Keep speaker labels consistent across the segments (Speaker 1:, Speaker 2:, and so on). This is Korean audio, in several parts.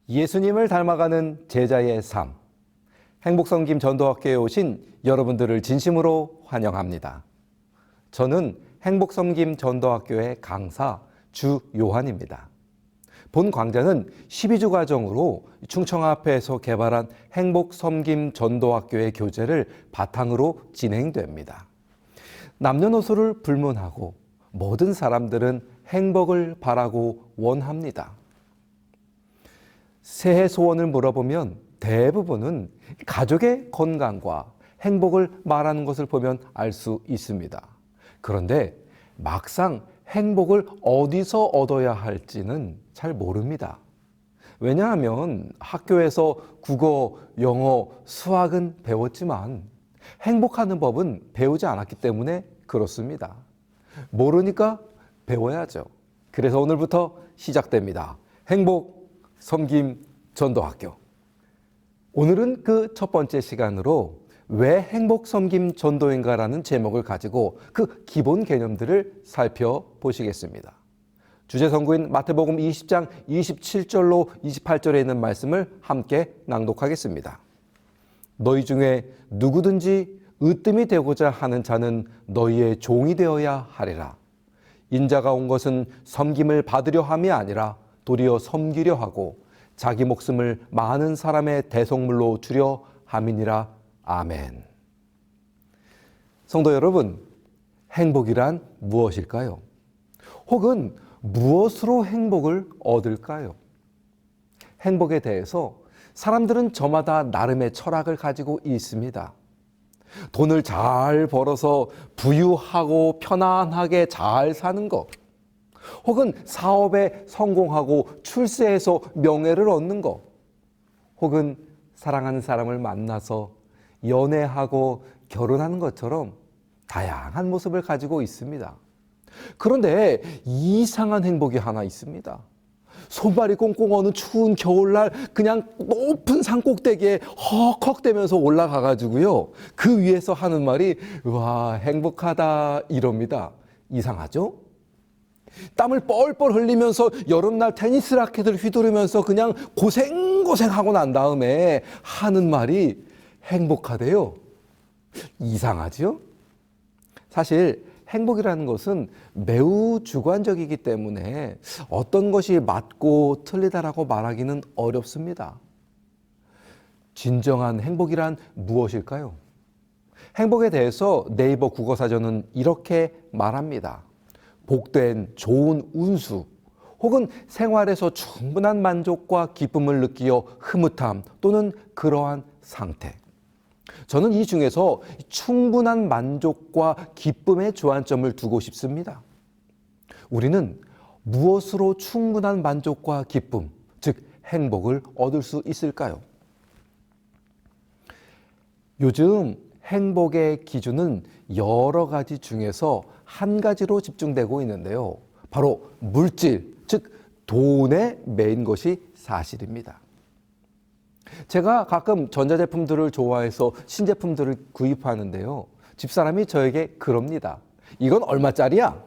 Speaker 1: 예수님을 닮아가는 제자의 삶. 행복섬김 전도학교에 오신 여러분들을 진심으로 환영합니다. 저는 행복섬김 전도학교의 강사 주요한입니다. 본 강좌는 12주 과정으로 충청앞에서 개발한 행복섬김 전도학교의 교재를 바탕으로 진행됩니다. 남녀노소를 불문하고 모든 사람들은 행복을 바라고 원합니다. 새해 소원을 물어보면 대부분은 가족의 건강과 행복을 말하는 것을 보면 알 수 있습니다. 그런데 막상 행복을 어디서 얻어야 할지는 잘 모릅니다. 왜냐하면 학교에서 국어, 영어, 수학은 배웠지만 행복하는 법은 배우지 않았기 때문에 그렇습니다. 모르니까 배워야죠. 그래서 오늘부터 시작됩니다. 행복 섬김 전도학교. 오늘은 그 첫 번째 시간으로 왜 행복 섬김 전도인가라는 제목을 가지고 그 기본 개념들을 살펴보시겠습니다. 주제 성구인 마태복음 20장 27절로 28절에 있는 말씀을 함께 낭독하겠습니다. 너희 중에 누구든지 으뜸이 되고자 하는 자는 너희의 종이 되어야 하리라. 인자가 온 것은 섬김을 받으려 함이 아니라 도리어 섬기려 하고 자기 목숨을 많은 사람의 대속물로 주려 함이니라. 아멘. 성도 여러분, 행복이란 무엇일까요? 혹은 무엇으로 행복을 얻을까요? 행복에 대해서 사람들은 저마다 나름의 철학을 가지고 있습니다. 돈을 잘 벌어서 부유하고 편안하게 잘 사는 것, 혹은 사업에 성공하고 출세해서 명예를 얻는 것, 혹은 사랑하는 사람을 만나서 연애하고 결혼하는 것처럼 다양한 모습을 가지고 있습니다. 그런데 이상한 행복이 하나 있습니다. 손발이 꽁꽁 어는 추운 겨울날 그냥 높은 산꼭대기에 헉헉대면서 올라가가지고요. 그 위에서 하는 말이 와 행복하다 이럽니다. 이상하죠? 땀을 뻘뻘 흘리면서 여름날 테니스 라켓을 휘두르면서 그냥 고생하고 난 다음에 하는 말이 행복하대요. 이상하죠? 사실 행복이라는 것은 매우 주관적이기 때문에 어떤 것이 맞고 틀리다라고 말하기는 어렵습니다. 진정한 행복이란 무엇일까요? 행복에 대해서 네이버 국어사전은 이렇게 말합니다. 복된 좋은 운수 혹은 생활에서 충분한 만족과 기쁨을 느끼어 흐뭇함 또는 그러한 상태. 저는 이 중에서 충분한 만족과 기쁨의 주안점을 두고 싶습니다. 우리는 무엇으로 충분한 만족과 기쁨, 즉 행복을 얻을 수 있을까요? 요즘 행복의 기준은 여러 가지 중에서 한 가지로 집중되고 있는데요. 바로 물질, 즉 돈에 매인 것이 사실입니다. 제가 가끔 전자제품들을 좋아해서 신제품들을 구입하는데요. 집사람이 저에게 그럽니다. 이건 얼마짜리야?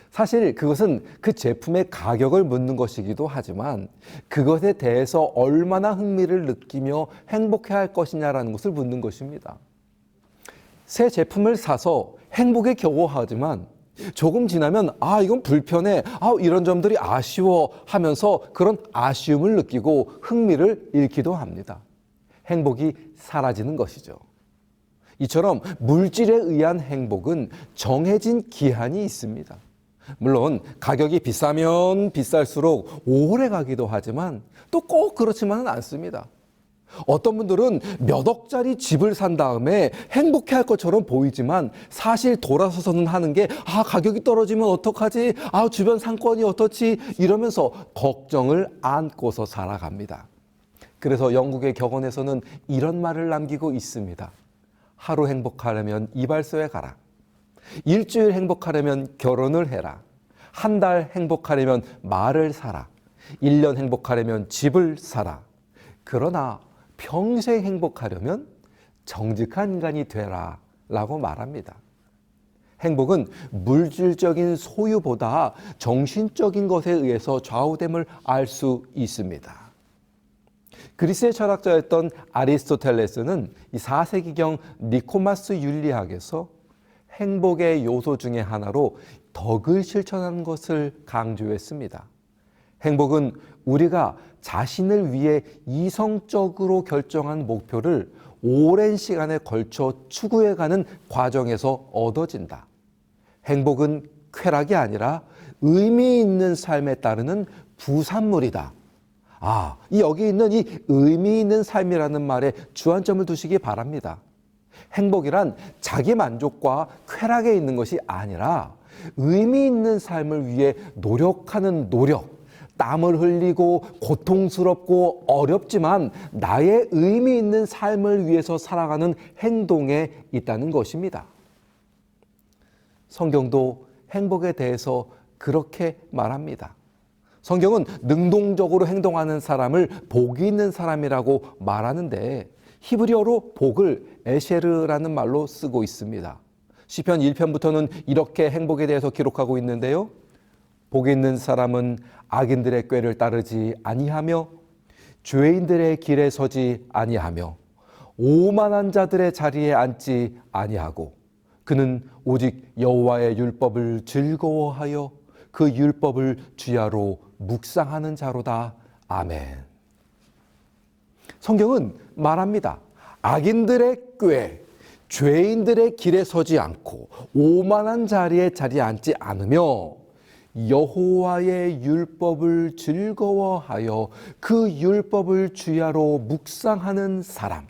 Speaker 1: 사실 그것은 그 제품의 가격을 묻는 것이기도 하지만 그것에 대해서 얼마나 흥미를 느끼며 행복해야 할 것이냐라는 것을 묻는 것입니다. 새 제품을 사서 행복에 겨워하지만 조금 지나면 이건 불편해, 이런 점들이 아쉬워 하면서 그런 아쉬움을 느끼고 흥미를 잃기도 합니다. 행복이 사라지는 것이죠. 이처럼 물질에 의한 행복은 정해진 기한이 있습니다. 물론 가격이 비싸면 비쌀수록 오래 가기도 하지만 또 꼭 그렇지만은 않습니다. 어떤 분들은 몇 억짜리 집을 산 다음에 행복해할 것처럼 보이지만 사실 돌아서서는 하는 게 가격이 떨어지면 어떡하지? 주변 상권이 어떻지? 이러면서 걱정을 안고서 살아갑니다. 그래서 영국의 격언에서는 이런 말을 남기고 있습니다. 하루 행복하려면 이발소에 가라. 일주일 행복하려면 결혼을 해라. 한 달 행복하려면 말을 사라. 1년 행복하려면 집을 사라. 그러나 평생 행복하려면 정직한 인간이 되라 라고 말합니다. 행복은 물질적인 소유보다 정신적인 것에 의해서 좌우됨을 알 수 있습니다. 그리스의 철학자였던 아리스토텔레스는 이 4세기경 니코마스 윤리학에서 행복의 요소 중에 하나로 덕을 실천하는 것을 강조했습니다. 행복은 우리가 자신을 위해 이성적으로 결정한 목표를 오랜 시간에 걸쳐 추구해가는 과정에서 얻어진다. 행복은 쾌락이 아니라 의미 있는 삶에 따르는 부산물이다. 여기 있는 이 의미 있는 삶이라는 말에 주안점을 두시기 바랍니다. 행복이란 자기 만족과 쾌락에 있는 것이 아니라 의미 있는 삶을 위해 노력하는 노력, 땀을 흘리고 고통스럽고 어렵지만 나의 의미 있는 삶을 위해서 살아가는 행동에 있다는 것입니다. 성경도 행복에 대해서 그렇게 말합니다. 성경은 능동적으로 행동하는 사람을 복이 있는 사람이라고 말하는데 히브리어로 복을 에셰르라는 말로 쓰고 있습니다. 시편 1편부터는 이렇게 행복에 대해서 기록하고 있는데요. 복이 있는 사람은 악인들의 꾀를 따르지 아니하며 죄인들의 길에 서지 아니하며 오만한 자들의 자리에 앉지 아니하고 그는 오직 여호와의 율법을 즐거워하여 그 율법을 주야로 묵상하는 자로다. 아멘. 성경은 말합니다. 악인들의 꾀, 죄인들의 길에 서지 않고 오만한 자리에 앉지 않으며 여호와의 율법을 즐거워하여 그 율법을 주야로 묵상하는 사람.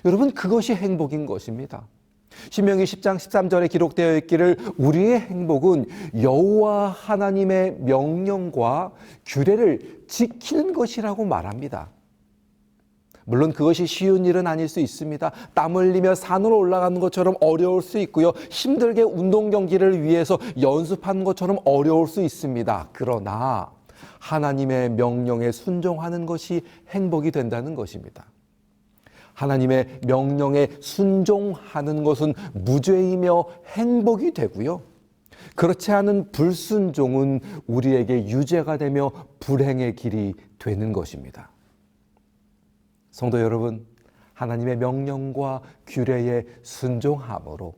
Speaker 1: 여러분, 그것이 행복인 것입니다. 신명기 10장 13절에 기록되어 있기를 우리의 행복은 여호와 하나님의 명령과 규례를 지키는 것이라고 말합니다. 물론 그것이 쉬운 일은 아닐 수 있습니다. 땀 흘리며 산으로 올라가는 것처럼 어려울 수 있고요. 힘들게 운동 경기를 위해서 연습하는 것처럼 어려울 수 있습니다. 그러나 하나님의 명령에 순종하는 것이 행복이 된다는 것입니다. 하나님의 명령에 순종하는 것은 무죄이며 행복이 되고요. 그렇지 않은 불순종은 우리에게 유죄가 되며 불행의 길이 되는 것입니다. 성도 여러분, 하나님의 명령과 규례에 순종함으로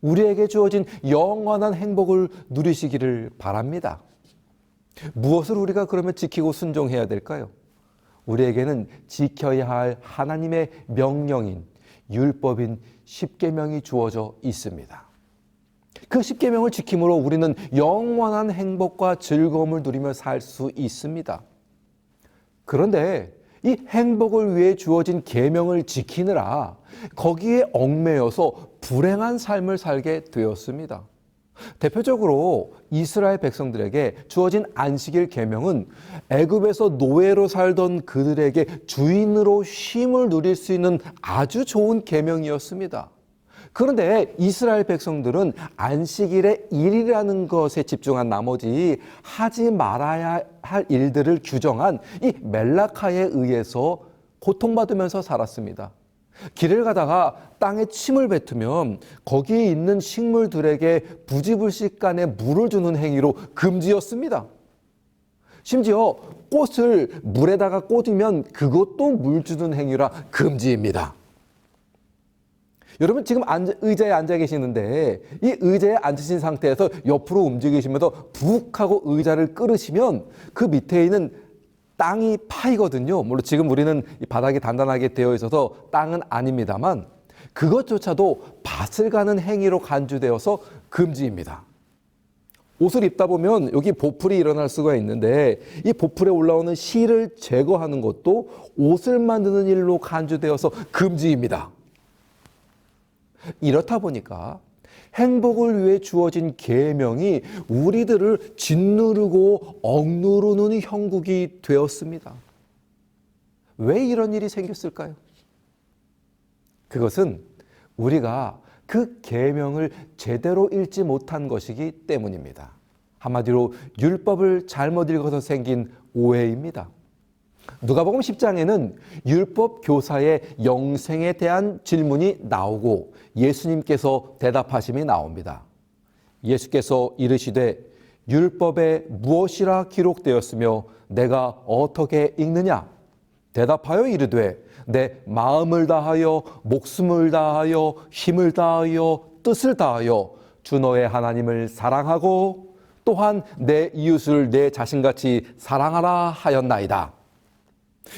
Speaker 1: 우리에게 주어진 영원한 행복을 누리시기를 바랍니다. 무엇을 우리가 그러면 지키고 순종해야 될까요? 우리에게는 지켜야 할 하나님의 명령인 율법인 십계명이 주어져 있습니다. 그 십계명을 지킴으로 우리는 영원한 행복과 즐거움을 누리며 살 수 있습니다. 그런데 이 행복을 위해 주어진 계명을 지키느라 거기에 얽매여서 불행한 삶을 살게 되었습니다. 대표적으로 이스라엘 백성들에게 주어진 안식일 계명은 애굽에서 노예로 살던 그들에게 주인으로 쉼을 누릴 수 있는 아주 좋은 계명이었습니다. 그런데 이스라엘 백성들은 안식일의 일이라는 것에 집중한 나머지 하지 말아야 할 일들을 규정한 이 멜라카에 의해서 고통받으면서 살았습니다. 길을 가다가 땅에 침을 뱉으면 거기에 있는 식물들에게 부지불식간에 물을 주는 행위로 금지였습니다. 심지어 꽃을 물에다가 꽂으면 그것도 물 주는 행위라 금지입니다. 여러분, 지금 의자에 앉아 계시는데 이 의자에 앉으신 상태에서 옆으로 움직이시면서 북 하고 의자를 끌으시면 그 밑에 있는 땅이 파이거든요. 물론 지금 우리는 이 바닥이 단단하게 되어 있어서 땅은 아닙니다만 그것조차도 밭을 가는 행위로 간주되어서 금지입니다. 옷을 입다 보면 여기 보풀이 일어날 수가 있는데 이 보풀에 올라오는 실을 제거하는 것도 옷을 만드는 일로 간주되어서 금지입니다. 이렇다 보니까 행복을 위해 주어진 계명이 우리들을 짓누르고 억누르는 형국이 되었습니다. 왜 이런 일이 생겼을까요? 그것은 우리가 그 계명을 제대로 읽지 못한 것이기 때문입니다. 한마디로 율법을 잘못 읽어서 생긴 오해입니다. 누가복음 10장에는 율법 교사의 영생에 대한 질문이 나오고 예수님께서 대답하심이 나옵니다. 예수께서 이르시되 율법에 무엇이라 기록되었으며 내가 어떻게 읽느냐? 대답하여 이르되 내 마음을 다하여 목숨을 다하여 힘을 다하여 뜻을 다하여 주 너의 하나님을 사랑하고 또한 내 이웃을 내 자신같이 사랑하라 하였나이다.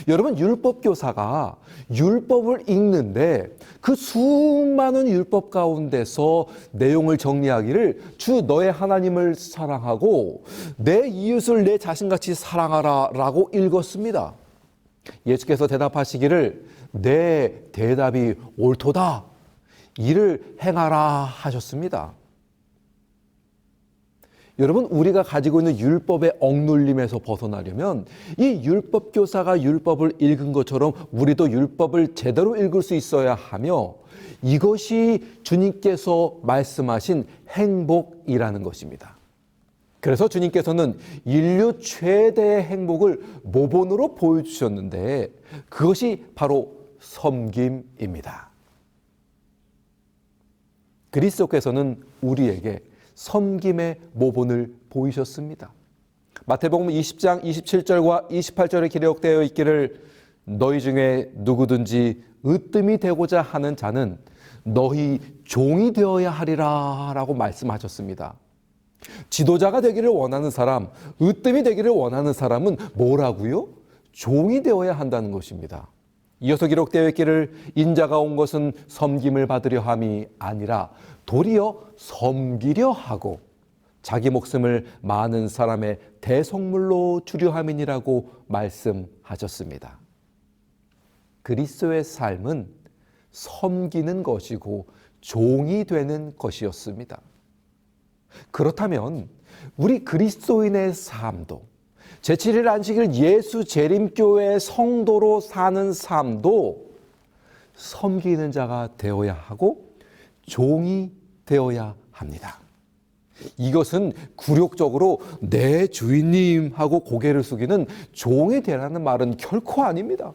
Speaker 1: 여러분, 율법 교사가 율법을 읽는데 그 수많은 율법 가운데서 내용을 정리하기를 주 너의 하나님을 사랑하고 내 이웃을 내 자신같이 사랑하라 라고 읽었습니다. 예수께서 대답하시기를 내 대답이 옳도다. 이를 행하라 하셨습니다. 여러분, 우리가 가지고 있는 율법의 억눌림에서 벗어나려면 이 율법 교사가 율법을 읽은 것처럼 우리도 율법을 제대로 읽을 수 있어야 하며 이것이 주님께서 말씀하신 행복이라는 것입니다. 그래서 주님께서는 인류 최대의 행복을 모본으로 보여주셨는데 그것이 바로 섬김입니다. 그리스도께서는 우리에게 섬김의 모본을 보이셨습니다. 마태복음 20장 27절과 28절에 기록되어 있기를 너희 중에 누구든지 으뜸이 되고자 하는 자는 너희 종이 되어야 하리라 라고 말씀하셨습니다. 지도자가 되기를 원하는 사람, 으뜸이 되기를 원하는 사람은 뭐라고요? 종이 되어야 한다는 것입니다. 이어서 기록되어 있기를 인자가 온 것은 섬김을 받으려 함이 아니라 도리어 섬기려 하고 자기 목숨을 많은 사람의 대속물로 주려 함이니라고 말씀하셨습니다. 그리스도의 삶은 섬기는 것이고 종이 되는 것이었습니다. 그렇다면 우리 그리스도인의 삶도 제7일 안식일 예수 재림교회 성도로 사는 삶도 섬기는 자가 되어야 하고 종이 되어야 합니다. 이것은 굴욕적으로 내 주인님 하고 고개를 숙이는 종이 되라는 말은 결코 아닙니다.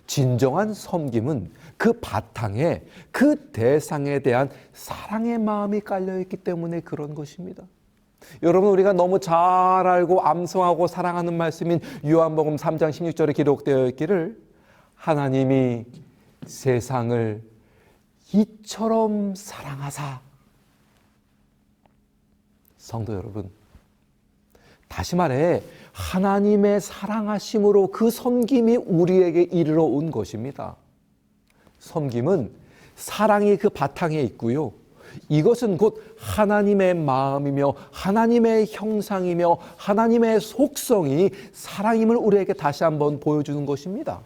Speaker 1: 진정한 섬김은 그 바탕에 그 대상에 대한 사랑의 마음이 깔려있기 때문에 그런 것입니다. 여러분, 우리가 너무 잘 알고 암송하고 사랑하는 말씀인 요한복음 3장 16절에 기록되어 있기를 하나님이 세상을 이처럼 사랑하사. 성도 여러분, 다시 말해 하나님의 사랑하심으로 그 섬김이 우리에게 이르러 온 것입니다. 섬김은 사랑이 그 바탕에 있고요. 이것은 곧 하나님의 마음이며 하나님의 형상이며 하나님의 속성이 사랑임을 우리에게 다시 한번 보여주는 것입니다.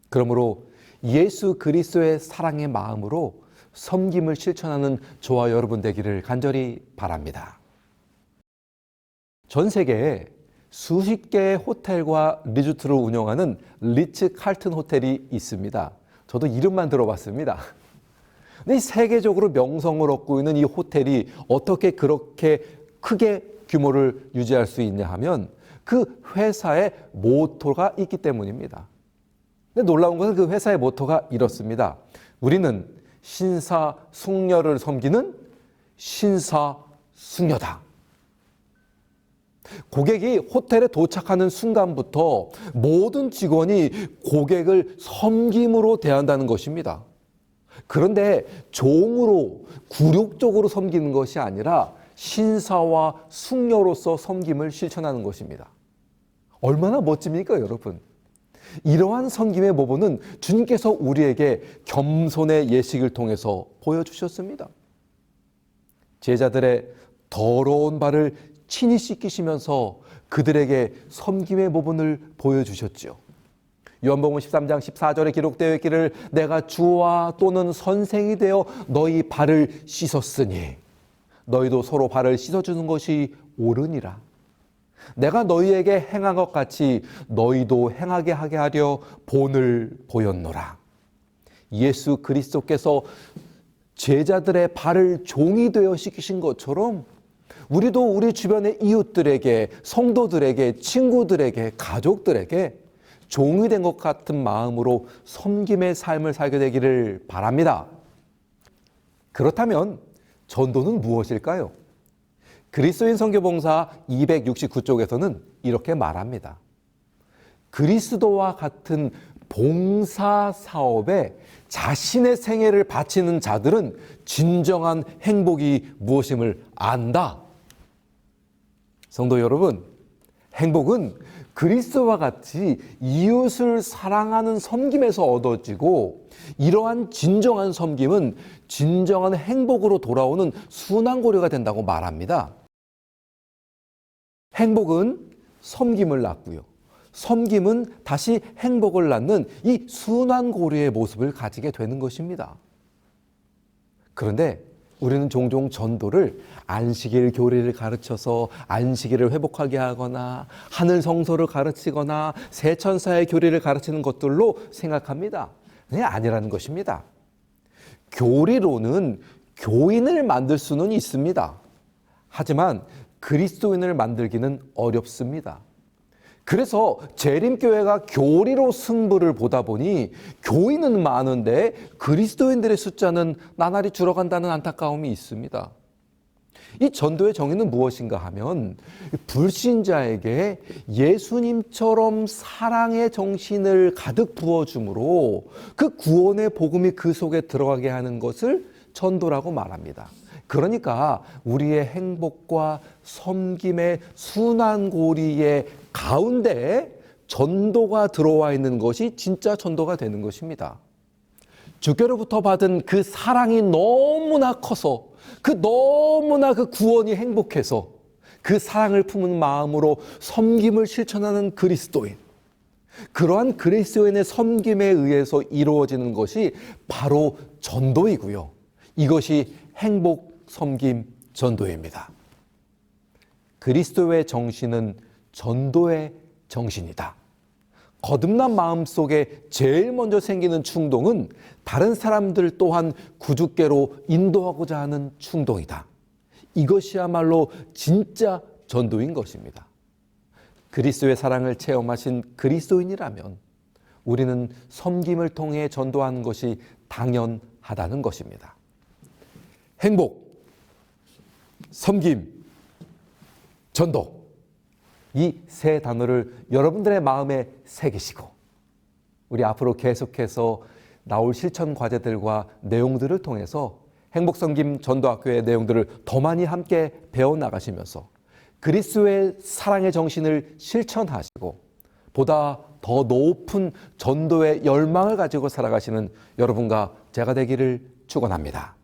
Speaker 1: 그러므로 예수 그리스도의 사랑의 마음으로 섬김을 실천하는 저와 여러분 되기를 간절히 바랍니다. 전 세계에 수십 개의 호텔과 리조트를 운영하는 리츠 칼튼 호텔이 있습니다. 저도 이름만 들어봤습니다. 근데 세계적으로 명성을 얻고 있는 이 호텔이 어떻게 그렇게 크게 규모를 유지할 수 있냐 하면 그 회사의 모토가 있기 때문입니다. 근데 놀라운 것은 그 회사의 모토가 이렇습니다. 우리는 신사숙녀를 섬기는 신사숙녀다. 고객이 호텔에 도착하는 순간부터 모든 직원이 고객을 섬김으로 대한다는 것입니다. 그런데 종으로 굴욕적으로 섬기는 것이 아니라 신사와 숙녀로서 섬김을 실천하는 것입니다. 얼마나 멋집니까, 여러분? 이러한 섬김의 모본은 주님께서 우리에게 겸손의 예식을 통해서 보여주셨습니다. 제자들의 더러운 발을 친히 씻기시면서 그들에게 섬김의 모본을 보여주셨지요. 요한복음 13장 14절에 기록되어 있기를 내가 주와 또는 선생이 되어 너희 발을 씻었으니 너희도 서로 발을 씻어주는 것이 옳으니라. 내가 너희에게 행한 것 같이 너희도 행하게 하게 하려 본을 보였노라. 예수 그리스도께서 제자들의 발을 종이 되어 씻기신 것처럼 우리도 우리 주변의 이웃들에게, 성도들에게, 친구들에게, 가족들에게 종이 된 것 같은 마음으로 섬김의 삶을 살게 되기를 바랍니다. 그렇다면 전도는 무엇일까요? 그리스도인 선교봉사 269쪽에서는 이렇게 말합니다. 그리스도와 같은 봉사 사업에 자신의 생애를 바치는 자들은 진정한 행복이 무엇임을 안다. 성도 여러분, 행복은 그리스도와 같이 이웃을 사랑하는 섬김에서 얻어지고, 이러한 진정한 섬김은 진정한 행복으로 돌아오는 순환고리가 된다고 말합니다. 행복은 섬김을 낳고요. 섬김은 다시 행복을 낳는 이 순환고리의 모습을 가지게 되는 것입니다. 그런데 우리는 종종 전도를 안식일 교리를 가르쳐서 안식일을 회복하게 하거나 하늘 성소를 가르치거나 세천사의 교리를 가르치는 것들로 생각합니다. 네, 아니라는 것입니다. 교리로는 교인을 만들 수는 있습니다. 하지만 그리스도인을 만들기는 어렵습니다. 그래서 재림교회가 교리로 승부를 보다 보니 교인은 많은데 그리스도인들의 숫자는 나날이 줄어간다는 안타까움이 있습니다. 이 전도의 정의는 무엇인가 하면 불신자에게 예수님처럼 사랑의 정신을 가득 부어줌으로 그 구원의 복음이 그 속에 들어가게 하는 것을 전도라고 말합니다. 그러니까 우리의 행복과 섬김의 순환고리의 가운데 전도가 들어와 있는 것이 진짜 전도가 되는 것입니다. 주께로부터 받은 그 사랑이 너무나 커서, 너무나 그 구원이 행복해서 그 사랑을 품은 마음으로 섬김을 실천하는 그리스도인, 그러한 그리스도인의 섬김에 의해서 이루어지는 것이 바로 전도이고요. 이것이 행복 섬김 전도입니다. 그리스도의 정신은 전도의 정신이다. 거듭난 마음 속에 제일 먼저 생기는 충동은 다른 사람들 또한 구주께로 인도하고자 하는 충동이다. 이것이야말로 진짜 전도인 것입니다. 그리스도의 사랑을 체험하신 그리스도인이라면 우리는 섬김을 통해 전도하는 것이 당연하다는 것입니다. 행복, 섬김, 전도, 이 세 단어를 여러분들의 마음에 새기시고 우리 앞으로 계속해서 나올 실천 과제들과 내용들을 통해서 행복섬김 전도학교의 내용들을 더 많이 함께 배워나가시면서 그리스도의 사랑의 정신을 실천하시고 보다 더 높은 전도의 열망을 가지고 살아가시는 여러분과 제가 되기를 축원합니다.